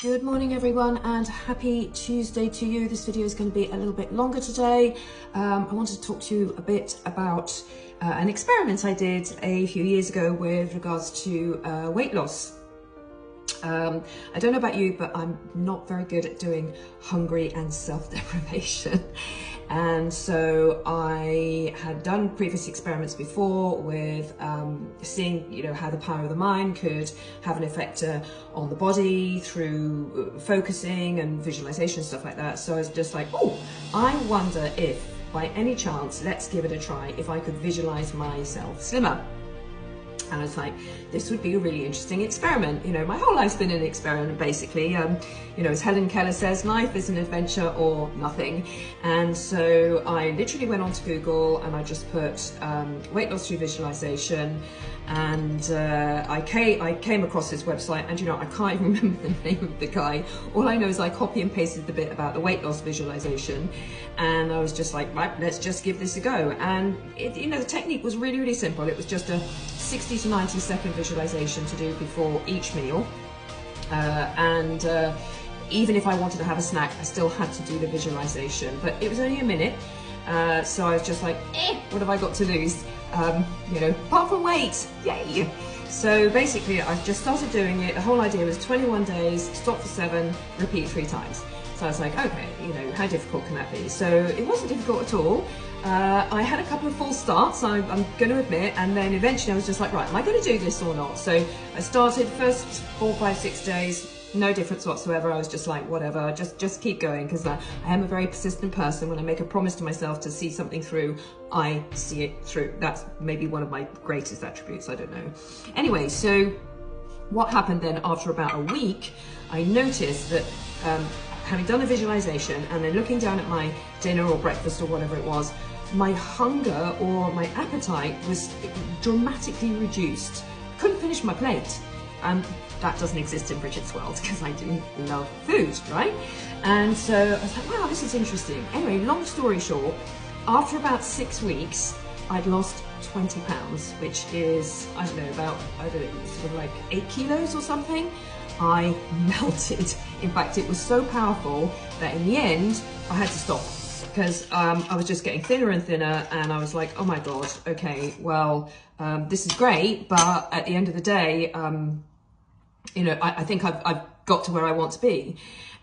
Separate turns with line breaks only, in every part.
Good morning everyone, and happy Tuesday to you. This video is going to be a little bit longer today. I wanted to talk to you a bit about an experiment I did a few years ago with regards to weight loss. I don't know about you, but I'm not very good at doing hungry and self-deprivation. And so I had done previous experiments before with seeing, how the power of the mind could have an effect on the body through focusing and visualization and stuff like that. So I was just like, oh, I wonder if by any chance, let's give it a try, if I could visualize myself slimmer. And I was like, this would be a really interesting experiment. My whole life's been an experiment, basically. As Helen Keller says, life is an adventure or nothing. And so I literally went onto Google and I just put weight loss through visualization. And I came across this website, and I can't even remember the name of the guy. All I know is I copy and pasted the bit about the weight loss visualization, and I was just like, right, let's just give this a go. And the technique was really, really simple. It was just a 60 to 90 second visualization to do before each meal, even if I wanted to have a snack, I still had to do the visualization, but it was only a minute. So I was just like, what have I got to lose? Apart from weight, yay! So basically I just started doing it. The whole idea was 21 days, stop for 7, repeat 3 times. So I was like, okay, how difficult can that be? So it wasn't difficult at all. I had a couple of false starts, I'm going to admit, and then eventually I was just like, right, am I going to do this or not? So I started first 4, 5, 6 days, no difference whatsoever. I was just like, whatever, just keep going, because I am a very persistent person. When I make a promise to myself to see something through, I see it through. That's maybe one of my greatest attributes, I don't know. Anyway, so what happened then after about a week, I noticed that having done a visualization and then looking down at my dinner or breakfast or whatever it was, my hunger or my appetite was dramatically reduced. Couldn't finish my plate. That doesn't exist in Bridget's world, because I do love food, right? And so I was like, wow, this is interesting. Anyway, long story short, after about 6 weeks, I'd lost 20 pounds, which is, sort of like 8 kilos or something. I melted. In fact, it was so powerful that in the end, I had to stop, because I was just getting thinner and thinner, and I was like, oh my God, okay, well, this is great, but at the end of the day, I think I've got to where I want to be.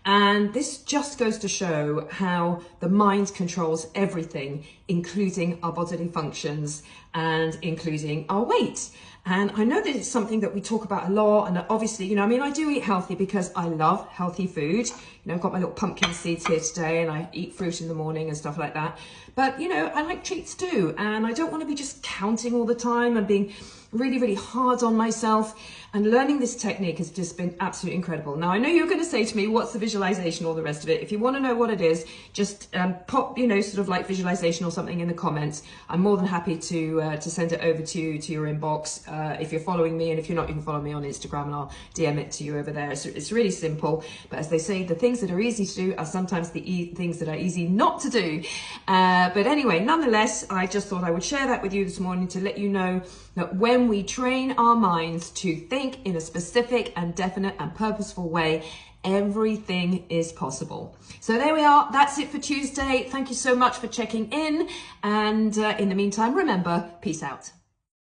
And this just goes to show how the mind controls everything, including our bodily functions and including our weight. And I know that it's something that we talk about a lot, and obviously, I do eat healthy because I love healthy food. I've got my little pumpkin seeds here today, and I eat fruit in the morning and stuff like that. But, I like treats too, and I don't want to be just counting all the time and being really, really hard on myself. And learning this technique has just been absolutely incredible. Now, I know you're going to say to me, what's the visualization, all the rest of it? If you want to know what it is, just pop, sort of like visualization or something in the comments. I'm more than happy to send it over to you, to your inbox. If you're following me, and if you're not, you can follow me on Instagram and I'll DM it to you over there. So it's really simple. But as they say, the things that are easy to do are sometimes the things that are easy not to do. But anyway, nonetheless, I just thought I would share that with you this morning to let you know that when we train our minds to think in a specific and definite and purposeful way, everything is possible. So there we are. That's it for Tuesday. Thank you so much for checking in. And in the meantime, remember, peace out.